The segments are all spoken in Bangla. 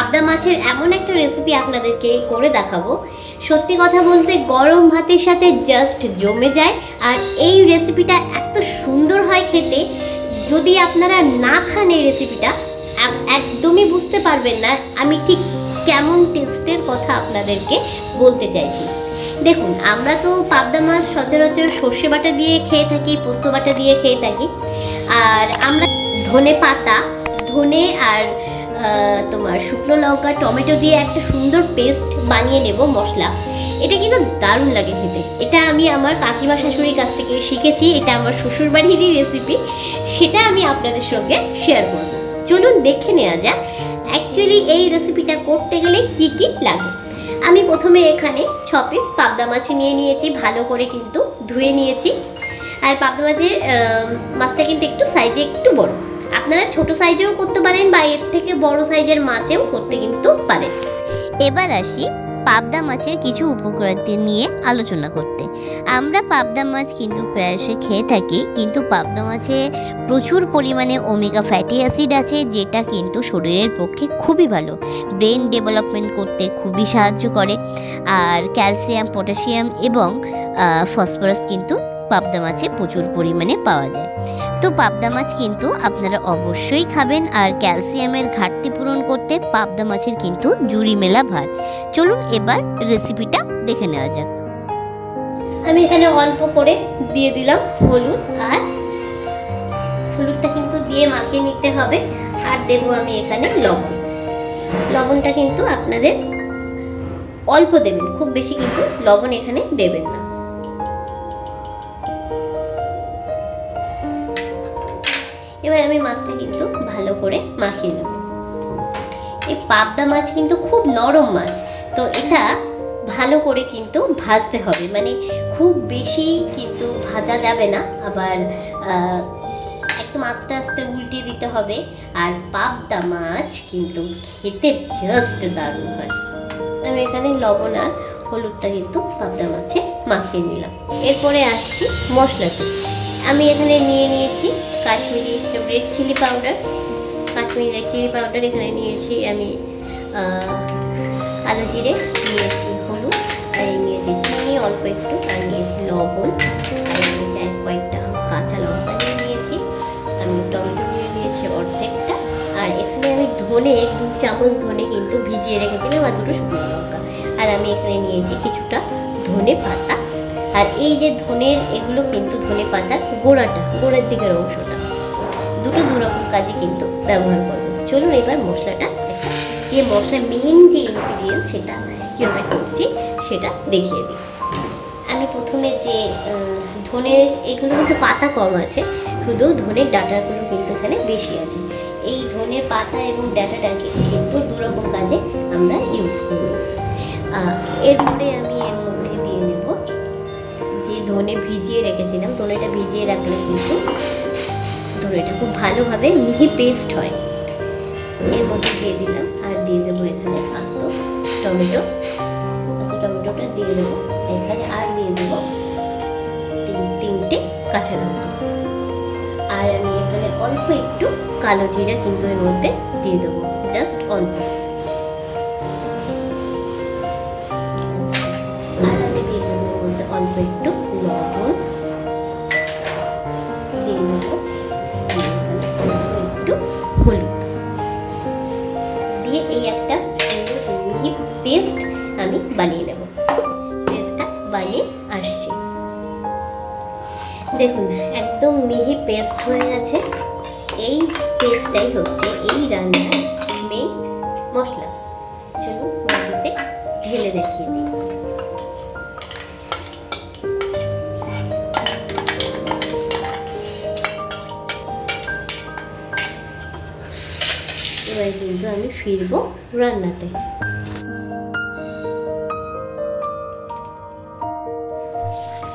পাবদা মাছের এমন একটা রেসিপি আপনাদেরকে করে দেখাবো, সত্যি কথা বলতে গরম ভাতের সাথে জাস্ট জমে যায়। আর এই রেসিপিটা এত সুন্দর হয় খেতে, যদি আপনারা না খান এই রেসিপিটা একদমই বুঝতে পারবেন না আমি ঠিক কেমন টেস্টের কথা আপনাদেরকে বলতে চাইছি। দেখুন, আমরা তো পাবদা মাছ সচরাচর সর্ষে বাটা দিয়ে খেয়ে থাকি, পোস্ত বাটা দিয়ে খেয়ে থাকি। আর আমরা ধনে পাতা, ধনে আর তোমার শুকনো লঙ্কা, টমেটো দিয়ে একটা সুন্দর পেস্ট বানিয়ে নেব মশলা। এটা কিন্তু দারুণ লাগে খেতে। এটা আমি আমার কাকিমা শাশুড়ির কাছ থেকে শিখেছি, এটা আমার শ্বশুরবাড়িরই রেসিপি, সেটা আমি আপনাদের সঙ্গে শেয়ার করব। চলুন দেখে নেওয়া যাক অ্যাকচুয়ালি এই রেসিপিটা করতে গেলে কি কি লাগে। আমি প্রথমে এখানে 6 পিস পাবদা মাছ নিয়ে নিয়েছি, ভালো করে কিন্তু ধুয়ে নিয়েছি। আর পাবদা মাছটা কিন্তু একটু সাইজে একটু বড়, আপনারা ছোট সাইজেও করতে পারেন বা এর থেকে বড় সাইজের মাছেও করতে কিন্তু পারেন। এবার আসি পাবদা মাছের কিছু উপকারিতা নিয়ে আলোচনা করতে। আমরা পাবদা মাছ কিন্তু প্রায়শই খেয়ে থাকি, কিন্তু পাবদা মাছে প্রচুর পরিমাণে ওমেগা ফ্যাটি অ্যাসিড আছে, যেটা কিন্তু শরীরের পক্ষে খুবই ভালো, ব্রেন ডেভেলপমেন্ট করতে খুবই সাহায্য করে। আর ক্যালসিয়াম, পটাশিয়াম এবং ফসফরাস কিন্তু পাবদা মাছে প্রচুর পরিমাণে পাওয়া যায়। তো পাবদা মাছ কিন্তু আপনারা অবশ্যই খাবেন। আর ক্যালসিয়ামের ঘাটতি পূরণ করতে পাবদা মাছের কিন্তু জুড়ি মেলা ভার। চলুন এবার রেসিপিটা দেখে নেওয়া যাক। আমি এখানে অল্প করে দিয়ে দিলাম হলুদ, আর হলুদটা কিন্তু দিয়ে মাখিয়ে নিতে হবে। আর দেব আমি এখানে লবণ। লবণটা কিন্তু আপনাদের অল্প দেবেন, খুব বেশি কিন্তু লবণ এখানে দেবেন না। এবার আমি মাছটা কিন্তু ভালো করে মাখিয়ে নেব। এই পাবদা মাছ কিন্তু খুব নরম মাছ, তো এটা ভালো করে কিন্তু ভাজতে হবে, মানে খুব বেশি কিন্তু ভাজা যাবে না, আবার একদম আস্তে আস্তে উল্টে দিতে হবে। আর পাবদা মাছ কিন্তু খেতে জাস্ট দারুণ হয়। আমি এখানে লবণ আর হলুদটা কিন্তু পাবদা মাছে মাখিয়ে নিলাম। এরপরে আসছি মশলাতে। আমি এখানে নিয়ে নিয়েছি Kashmiri red chilli powder, Kashmiri red chilli powder এখানে নিয়েছি আমি, কালো জিরে নিয়েছি, হলুদ, আর নিয়েছি চিনি অল্প একটু, আর নিয়েছি লবণ, আর নিয়েছি কয়েকটা কাঁচা লঙ্কা নিয়েছি, আমি টমেটো নিয়েছি অর্ধেকটা। আর এখানে আমি ধনে 2 চামচ ধনে কিন্তু ভিজিয়ে রেখেছিলাম, আর 2টো শুকনো লঙ্কা। আর আমি এখানে নিয়েছি কিছুটা ধনে পাতা। আর এই যে ধনের এগুলো কিন্তু ধনে পাতার গোড়ার দিকের অংশটা, দু রকম কাজে কিন্তু ব্যবহার করব। চলুন এবার মশলাটা যে মশলা মেইন যে ইনগ্রিডিয়েন্ট সেটা কীভাবে করছি সেটা দেখিয়ে দিই। আমি প্রথমে যে ধনের এগুলো কিন্তু পাতা কম আছে, শুধু ধনের ডাঁটাগুলো কিন্তু এখানে বেশি আছে। এই ধনের পাতা এবং ডাঁটাটাকে কিন্তু 2 রকম কাজে আমরা ইউজ করব। এরপরে আমি এর মধ্যে দিয়ে নেব যে ধনে ভিজিয়ে রেখেছিলাম। ধনেটা ভিজিয়ে রাখলে কিন্তু ধনেটা খুব ভালোভাবে মিহি পেস্ট হয়। এর মধ্যে দিয়ে দিলাম, আর দিয়ে দেবো এখানে আস্ত টমেটোটা দিয়ে দেবো এখানে, আর দিয়ে দেবো 3টে কাঁচা লঙ্কা। আর আমি এখানে অল্প একটু কালো জিরা কিন্তু এর মধ্যে দিয়ে দেবো, জাস্ট অল্প। আর আমি দিয়ে দেবো এর মধ্যে অল্প একটু লবণ, দিয়ে দেবো অল্প একটু হলুদ, দিয়ে এই একটা মিহি পেস্ট আমি বানিয়ে নেব। পেস্টটা বানিয়ে আসছি, দেখুন একদম মিহি পেস্ট হয়ে গেছে। এই পেস্টটাই হচ্ছে এই রান্নার মেইন মশলা। চলুন বাটিতে ঢেলে দেখিয়ে দিই। এবার কিন্তু আমি ফিরবো রান্নাতে।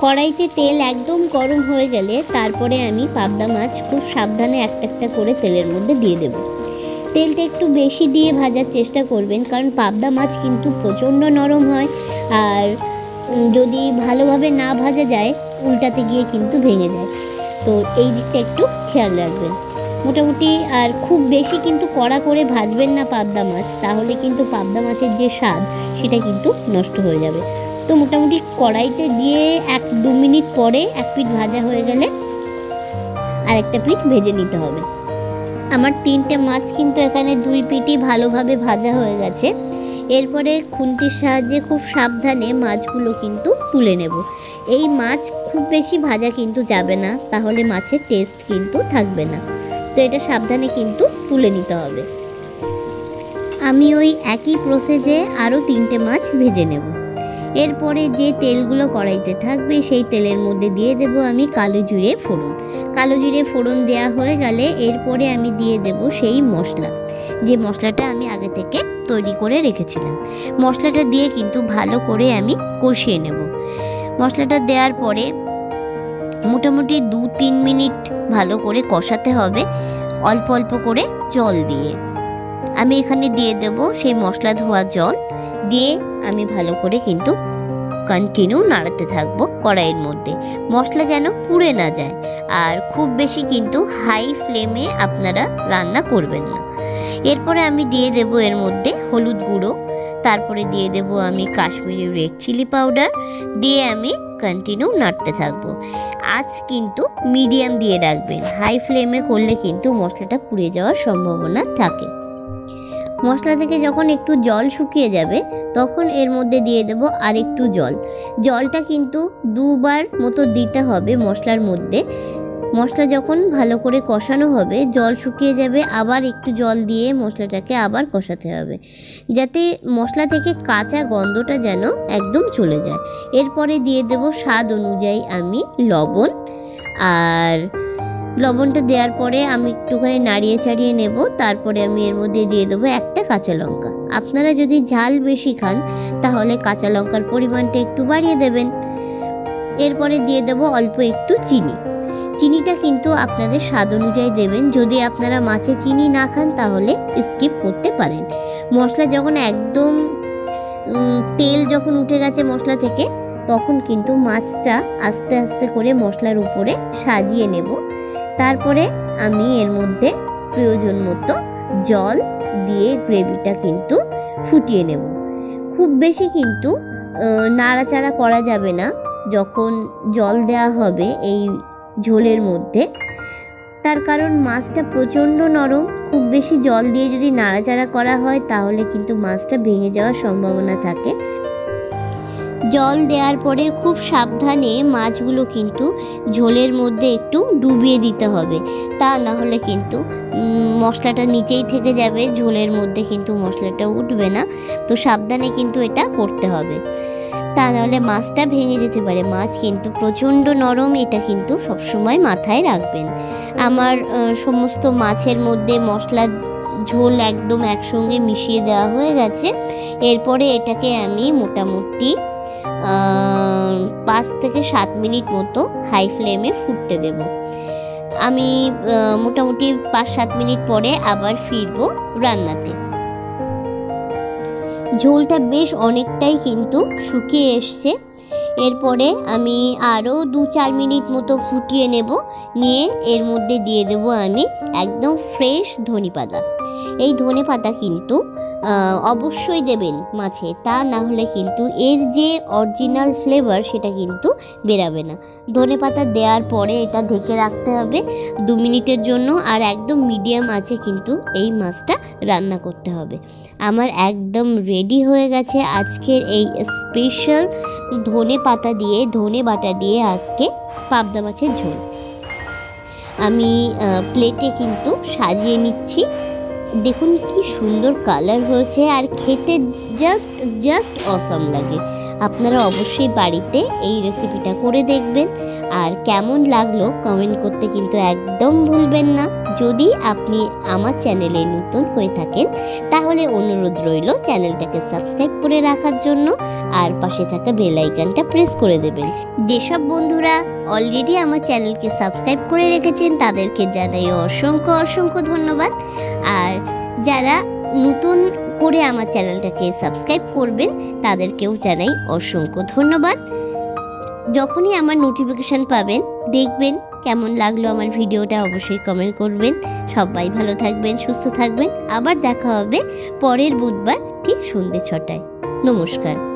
কড়াইতে তেল একদম গরম হয়ে গেলে তারপরে আমি পাবদা মাছ খুব সাবধানে একটা করে তেলের মধ্যে দিয়ে দেব। তেলটা একটু বেশি দিয়ে ভাজার চেষ্টা করবেন, কারণ পাবদা মাছ কিন্তু প্রচণ্ড নরম হয়, আর যদি ভালোভাবে না ভাজা যায় উল্টাতে গিয়ে কিন্তু ভেঙে যায়। তো এই দিকটা একটু খেয়াল রাখবেন। মোটামুটি। আর খুব বেশি কিন্তু কড়া করে ভাজবেন না পাবদা মাছ, তাহলে কিন্তু পাবদা মাছের যে স্বাদ সেটা কিন্তু নষ্ট হয়ে যাবে। তো মোটামুটি কড়াইতে দিয়ে 1-2 মিনিট পরে এক পিঠ ভাজা হয়ে গেলে আর একটা পিঠ ভেজে নিতে হবে। আমার 3টে মাছ কিন্তু এখানে 2 পিঠই ভালোভাবে ভাজা হয়ে গেছে। এরপরে খুন্তির সাহায্যে খুব সাবধানে মাছগুলো কিন্তু তুলে নেব। এই মাছ খুব বেশি ভাজা কিন্তু যাবে না, তাহলে মাছের টেস্ট কিন্তু থাকবে না। তো এটা সাবধানে কিন্তু তুলে নিতে হবে। আমি ওই একই প্রসেসে আরও 3টে মাছ ভেজে নেব। এরপরে যে তেলগুলো কড়াইতে থাকবে সেই তেলের মধ্যে দিয়ে দেব আমি কালো জিরে ফোড়ন। কালো জিরে ফোড়ন দেওয়া হয়ে গেলে এরপরে আমি দিয়ে দেব সেই মশলা, যে মশলাটা আমি আগে থেকে তৈরি করে রেখেছিলাম। মশলাটা দিয়ে কিন্তু ভালো করে আমি কষিয়ে নেব। মশলাটা দেওয়ার পরে মোটামুটি 2-3 মিনিট ভালো করে কষাতে হবে, অল্প অল্প করে জল দিয়ে। আমি এখানে দিয়ে দেব সেই মশলা ধোয়া জল দিয়ে আমি ভালো করে কিন্তু কন্টিনিউ নাড়াতে থাকবো কড়াইয়ের মধ্যে, মশলা যেন পুড়ে না যায়। আর খুব বেশি কিন্তু হাই ফ্লেমে আপনারা রান্না করবেন না। এরপরে আমি দিয়ে দেব এর মধ্যে হলুদ গুঁড়ো, তারপরে দিয়ে দেব আমি কাশ্মীরি রেড চিলি পাউডার, দিয়ে আমি কন্টিনিউ নাড়তে থাকবো। আজ কিন্তু মিডিয়াম দিয়ে রাখবেন, হাই ফ্লেমে করলে কিন্তু মশলাটা পুড়ে যাওয়ার সম্ভাবনা থাকে। মশলা থেকে যখন একটু জল শুকিয়ে যাবে তখন এর মধ্যে দিয়ে দেব আর একটু জল। জলটা কিন্তু 2 বার মতো দিতে হবে মশলার মধ্যে। মশলা যখন ভালো করে কষানো হবে, জল শুকিয়ে যাবে, আবার একটু জল দিয়ে মশলাটাকে আবার কষাতে হবে, যাতে মশলা থেকে কাঁচা গন্ধটা যেন একদম চলে যায়। এরপরে দিয়ে দেব স্বাদ অনুযায়ী আমি লবণ। আর লবণটা দেওয়ার পরে আমি একটুখানি নাড়িয়ে চাড়িয়ে নেব। তারপরে আমি এর মধ্যে দিয়ে দেবো একটা কাঁচা লঙ্কা। আপনারা যদি ঝাল বেশি খান তাহলে কাঁচা লঙ্কার পরিমাণটা একটু বাড়িয়ে দেবেন। এরপরে দিয়ে দেবো অল্প একটু চিনি। চিনিটা কিন্তু আপনাদের স্বাদ অনুযায়ী দেবেন। যদি আপনারা মাছে চিনি না খান তাহলে স্কিপ করতে পারেন। মশলা যখন একদম তেল যখন উঠে গেছে মশলা থেকে, তখন কিন্তু মাছটা আস্তে আস্তে করে মশলার উপরে সাজিয়ে নেব। তারপরে আমি এর মধ্যে প্রয়োজন মতো জল দিয়ে গ্রেভিটা কিন্তু ফুটিয়ে নেব। খুব বেশি কিন্তু নাড়াচাড়া করা যাবে না যখন জল দেওয়া হবে এই ঝোলের মধ্যে, তার কারণ মাছটা প্রচণ্ড নরম। খুব বেশি জল দিয়ে যদি নাড়াচাড়া করা হয় তাহলে কিন্তু মাছটা ভেঙে যাওয়ার সম্ভাবনা থাকে। জল দেওয়ার পরে খুব সাবধানে মাছগুলো কিন্তু ঝোলের মধ্যে একটু ডুবিয়ে দিতে হবে, তা না হলে কিন্তু মশলাটা নিচেই থেকে যাবে, ঝোলের মধ্যে কিন্তু মশলাটা উঠবে না। তো সাবধানে কিন্তু এটা করতে হবে, তা নাহলে মাছটা ভেঙে যেতে পারে। মাছ কিন্তু প্রচণ্ড নরম, এটা কিন্তু সবসময় মাথায় রাখবেন। আমার সমস্ত মাছের মধ্যে মশলা ঝোল একদম একসঙ্গে মিশিয়ে দেওয়া হয়ে গেছে। এরপরে এটাকে আমি মোটামুটি 5 থেকে 7 মিনিট মতো হাই ফ্লেমে ফুটতে দেব। আমি মোটামুটি 5-7 মিনিট পরে আবার ফিরবো রান্নাতে। ঝোলটা বেশ অনেকটাই কিন্তু শুকিয়ে এসছে। এরপরে আমি আরও 2-4 মিনিট মতো ফুটিয়ে নেব। নিয়ে এর মধ্যে দিয়ে দেব আমি একদম ফ্রেশ ধনেপাতা। এই ধনেপাতা কিন্তু অবশ্যই দেবেন মাছে, তা না হলে কিন্তু এর যে অরিজিনাল ফ্লেভার সেটা কিন্তু বেরাবে না। ধনেপাতা দেওয়ার পরে এটা ঢেকে রাখতে হবে 2 মিনিটের জন্য, আর একদম মিডিয়াম আঁচে কিন্তু এই মাছটা রান্না করতে হবে। আমার একদম রেডি হয়ে গেছে আজকের এই স্পেশাল ধনেপাতা দিয়ে ধনে বাটা দিয়ে আজকে পাবদা মাছের ঝোল। আমি প্লেটে কিন্তু সাজিয়ে নিচ্ছি। দেখুন কি সুন্দর কালার হয়েছে, আর খেতে জাস্ট অসাম লাগে। আপনারা অবশ্যই বাড়িতে এই রেসিপিটা করে দেখবেন, আর কেমন লাগলো কমেন্ট করতে কিন্তু একদম ভুলবেন না। যদি আপনি আমার চ্যানেলে নতুন হয়ে থাকেন তাহলে অনুরোধ রইল চ্যানেলটাকে সাবস্ক্রাইব করে রাখার জন্য, আর পাশে থাকা বেল আইকনটা প্রেস করে দেবেন। যেসব বন্ধুরা অলরেডি আমার চ্যানেলকে সাবস্ক্রাইব করে রেখেছেন তাদেরকে জানাই অসংখ্য ধন্যবাদ, আর যারা নতুন করে আমার চ্যানেলটাকে সাবস্ক্রাইব করবেন তাদেরকেও জানাই অসংখ্য ধন্যবাদ। যখনই আমার নোটিফিকেশান পাবেন দেখবেন কেমন লাগলো আমার ভিডিওটা অবশ্যই কমেন্ট করবেন। সবাই ভালো থাকবেন, সুস্থ থাকবেন। আবার দেখা হবে পরের বুধবার ঠিক সন্ধ্যে 6টায়। নমস্কার।